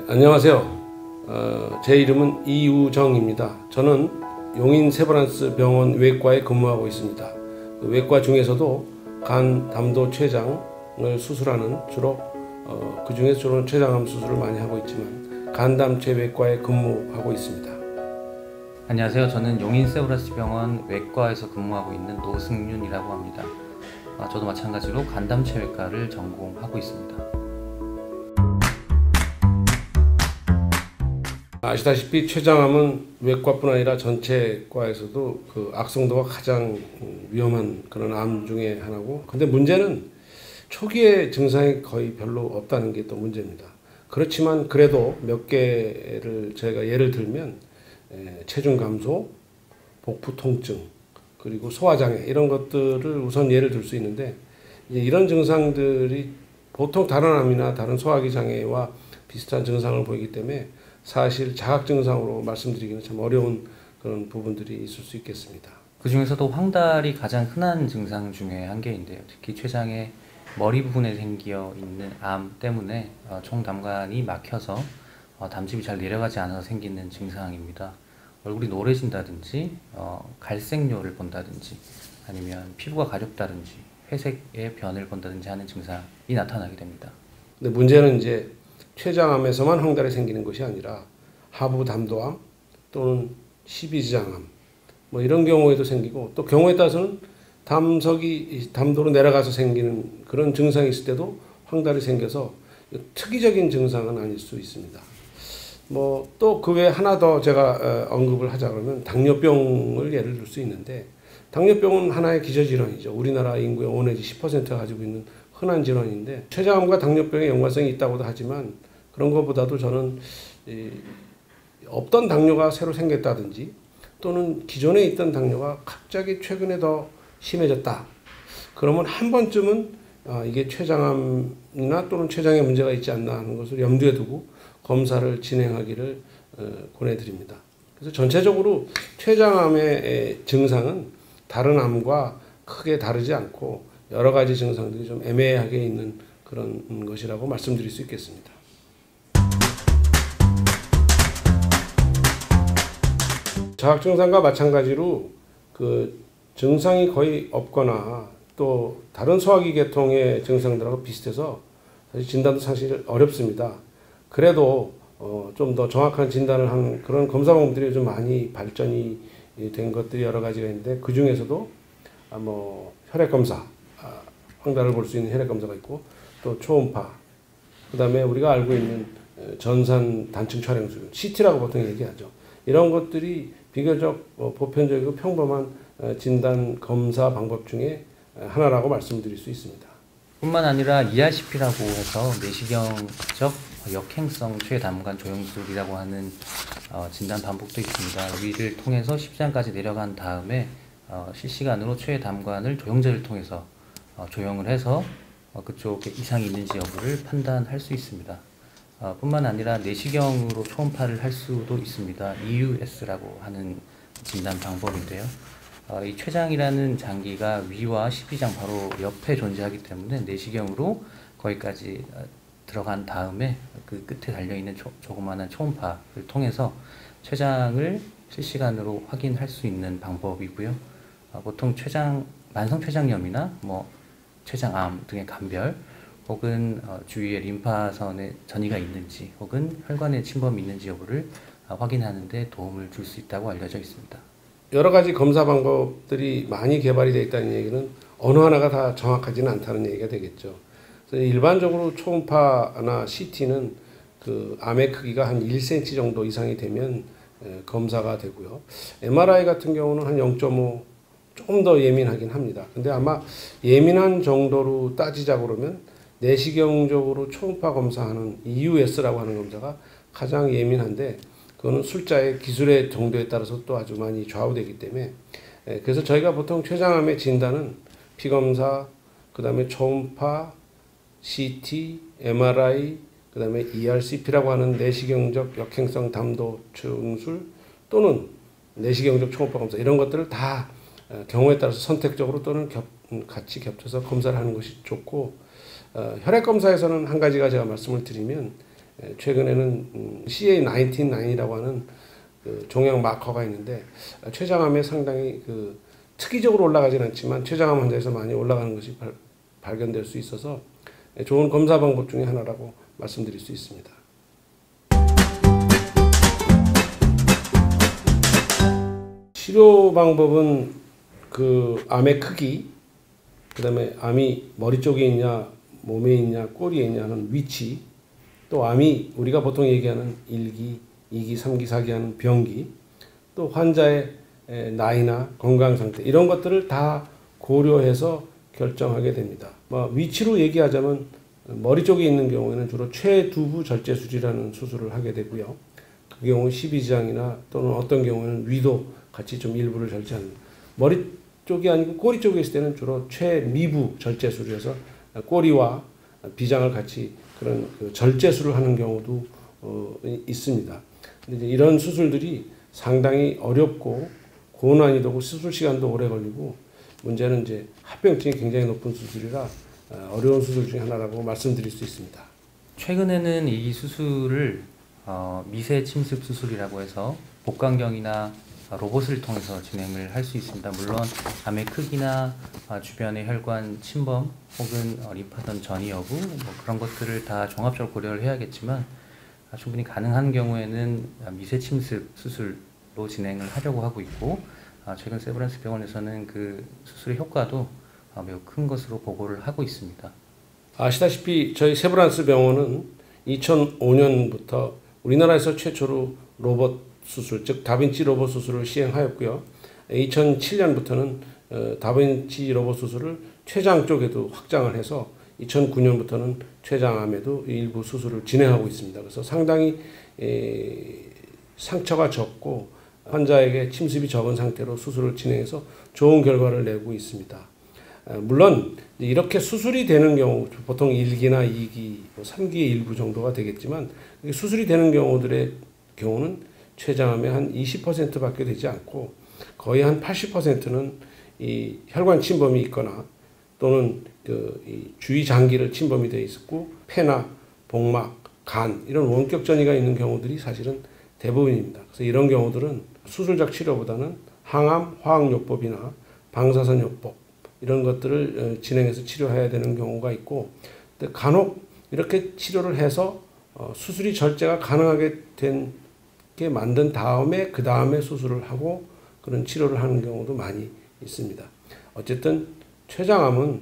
안녕하세요. 제 이름은 이우정입니다. 저는 용인 세브란스 병원 외과에 근무하고 있습니다. 그 외과 중에서도 간 담도 췌장을 수술하는 주로 그 중에서 주로 췌장암 수술을 많이 하고 있지만 간담체 외과에 근무하고 있습니다. 안녕하세요. 저는 용인 세브란스 병원 외과에서 근무하고 있는 노승윤이라고 합니다. 저도 마찬가지로 간담체외과를 전공하고 있습니다. 아시다시피 췌장암은 외과뿐 아니라 전체 과에서도 그 악성도가 가장 위험한 그런 암 중에 하나고, 근데 문제는 초기에 증상이 거의 별로 없다는 게 또 문제입니다. 그렇지만 그래도 몇 개를 저희가 예를 들면 체중 감소, 복부 통증, 그리고 소화장애 이런 것들을 우선 예를 들 수 있는데, 이런 증상들이 보통 다른 암이나 다른 소화기 장애와 비슷한 증상을 보이기 때문에 사실 자각 증상으로 말씀드리기는 참 어려운 그런 부분들이 있을 수 있겠습니다. 그 중에서도 황달이 가장 흔한 증상 중에 한 개인데요. 특히 췌장의 머리 부분에 생겨 있는 암 때문에 총담관이 막혀서 담즙이 잘 내려가지 않아서 생기는 증상입니다. 얼굴이 노래진다든지 갈색뇨를 본다든지 아니면 피부가 가렵다든지 회색의 변을 본다든지 하는 증상이 나타나게 됩니다. 근데 문제는 이제 췌장암에서만 황달이 생기는 것이 아니라 하부 담도암 또는 십이지장암 뭐 이런 경우에도 생기고, 또 경우에 따라서는 담석이 담도로 내려가서 생기는 그런 증상이 있을 때도 황달이 생겨서 특이적인 증상은 아닐 수 있습니다. 뭐 또 그 외에 하나 더 제가 언급을 하자 그러면 당뇨병을 예를 들 수 있는데, 당뇨병은 하나의 기저질환이죠. 우리나라 인구의 5 내지 10%가 가지고 있는 흔한 질환인데, 췌장암과 당뇨병의 연관성이 있다고도 하지만 그런 것보다도 저는 없던 당뇨가 새로 생겼다든지 또는 기존에 있던 당뇨가 갑자기 최근에 더 심해졌다. 그러면 한 번쯤은 이게 췌장암이나 또는 췌장에 문제가 있지 않나 하는 것을 염두에 두고 검사를 진행하기를 권해드립니다. 그래서 전체적으로 췌장암의 증상은 다른 암과 크게 다르지 않고 여러 가지 증상들이 좀 애매하게 있는 그런 것이라고 말씀드릴 수 있겠습니다. 자각 증상과 마찬가지로 그 증상이 거의 없거나 또 다른 소화기 계통의 증상들하고 비슷해서 사실 진단도 사실 어렵습니다. 그래도 좀 더 정확한 진단을 하는 그런 검사 방법들이 좀 많이 발전이 된 것들이 여러 가지가 있는데, 그 중에서도 뭐 혈액 검사, 황달을 볼 수 있는 혈액 검사가 있고, 또 초음파, 그다음에 우리가 알고 있는 전산 단층 촬영술, CT라고 보통 얘기하죠. 이런 것들이 비교적 보편적이고 평범한 진단 검사 방법 중에 하나라고 말씀드릴 수 있습니다. 뿐만 아니라 ERCP라고 해서 내시경적 역행성 췌담관 조영술이라고 하는 진단 방법도 있습니다. 여기를 통해서 십장까지 내려간 다음에 실시간으로 췌담관을 조영제를 통해서 조영을 해서 그쪽에 이상이 있는지 여부를 판단할 수 있습니다. 뿐만 아니라 내시경으로 초음파를 할 수도 있습니다. EUS라고 하는 진단 방법인데요. 이 췌장이라는 장기가 위와 십이장 바로 옆에 존재하기 때문에 내시경으로 거기까지 들어간 다음에 그 끝에 달려있는 조그마한 초음파를 통해서 췌장을 실시간으로 확인할 수 있는 방법이고요. 보통 만성 췌장염이나 뭐 췌장암 등의 간별, 혹은 주위에 림파선에 전이가 있는지 혹은 혈관에 침범이 있는지 여부를 확인하는 데 도움을 줄 수 있다고 알려져 있습니다. 여러 가지 검사 방법들이 많이 개발이 되어 있다는 얘기는 어느 하나가 다 정확하지는 않다는 얘기가 되겠죠. 그래서 일반적으로 초음파나 CT는 그 암의 크기가 한 1cm 정도 이상이 되면 검사가 되고요. MRI 같은 경우는 한 0.5 조금 더 예민하긴 합니다. 근데 아마 예민한 정도로 따지자고 그러면 내시경적으로 초음파 검사하는 EUS라고 하는 검사가 가장 예민한데, 그거는 술자의 기술의 정도에 따라서 또 아주 많이 좌우되기 때문에, 그래서 저희가 보통 췌장암의 진단은 피검사, 그 다음에 초음파, CT, MRI, 그 다음에 ERCP라고 하는 내시경적 역행성 담도 조영술 또는 내시경적 초음파 검사, 이런 것들을 다 경우에 따라서 선택적으로 또는 같이 겹쳐서 검사를 하는 것이 좋고, 혈액 검사에서는 한 가지가 제가 말씀을 드리면 최근에는 CA19-9이라고 하는 그 종양 마커가 있는데 췌장암에 상당히 그 특이적으로 올라가진 않지만 췌장암 환자에서 많이 올라가는 것이 발견될 수 있어서 좋은 검사 방법 중에 하나라고 말씀드릴 수 있습니다. 치료 방법은 그 암의 크기, 그다음에 암이 머리 쪽에 있냐, 몸에 있냐, 꼬리에 있냐는 위치, 또 암이 우리가 보통 얘기하는 1기, 2기, 3기, 4기 하는 병기, 또 환자의 나이나 건강 상태 이런 것들을 다 고려해서 결정하게 됩니다. 위치로 얘기하자면 머리 쪽에 있는 경우에는 주로 최두부 절제술이라는 수술을 하게 되고요. 그 경우 12지장이나 또는 어떤 경우는 위도 같이 좀 일부를 절제하는, 머리 쪽이 아니고 꼬리 쪽에 있을 때는 주로 최미부 절제술이어서 꼬리와 비장을 같이 그런 그 절제술을 하는 경우도 있습니다. 근데 이제 이런 수술들이 상당히 어렵고 고난이도고 수술 시간도 오래 걸리고 문제는 이제 합병증이 굉장히 높은 수술이라 어려운 수술 중에 하나라고 말씀드릴 수 있습니다. 최근에는 이 수술을 미세 침습 수술이라고 해서 복강경이나 로봇을 통해서 진행을 할 수 있습니다. 물론 암의 크기나 주변의 혈관 침범 혹은 림파던 전이 여부 그런 것들을 다 종합적으로 고려를 해야겠지만 충분히 가능한 경우에는 미세 침습 수술로 진행을 하려고 하고 있고 최근 세브란스 병원에서는 그 수술의 효과도 매우 큰 것으로 보고를 하고 있습니다. 아시다시피 저희 세브란스 병원은 2005년부터 우리나라에서 최초로 로봇 수술, 즉 다빈치 로봇 수술을 시행하였고요. 2007년부터는 다빈치 로봇 수술을 췌장 쪽에도 확장을 해서 2009년부터는 췌장암에도 일부 수술을 진행하고 있습니다. 그래서 상당히 상처가 적고 환자에게 침습이 적은 상태로 수술을 진행해서 좋은 결과를 내고 있습니다. 물론 이렇게 수술이 되는 경우 보통 1기나 2기, 3기의 일부 정도가 되겠지만 수술이 되는 경우들의 경우는 췌장암의 한 20%밖에 되지 않고 거의 한 80%는 이 혈관 침범이 있거나 또는 이 주위 장기를 침범이 되어 있었고 폐나 복막, 간 이런 원격 전이가 있는 경우들이 사실은 대부분입니다. 그래서 이런 경우들은 수술적 치료보다는 항암 화학요법이나 방사선요법 이런 것들을 진행해서 치료해야 되는 경우가 있고 간혹 이렇게 치료를 해서 수술이 절제가 가능하게 게 만든 다음에 그 다음에 수술을 하고 그런 치료를 하는 경우도 많이 있습니다. 어쨌든 췌장암은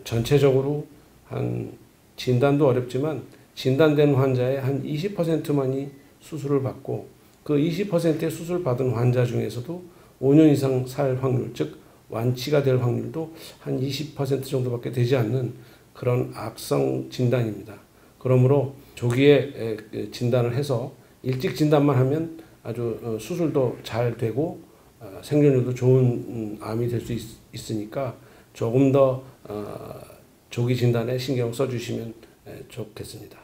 전체적으로 한 진단도 어렵지만 진단된 환자의 한 20%만이 수술을 받고 그 20%의 수술 받은 환자 중에서도 5년 이상 살 확률, 즉 완치가 될 확률도 한 20% 정도밖에 되지 않는 그런 악성 진단입니다. 그러므로 조기에 진단을 해서 일찍 진단만 하면 아주 수술도 잘 되고 생존율도 좋은 암이 될 수 있으니까 조금 더 조기 진단에 신경 써주시면 좋겠습니다.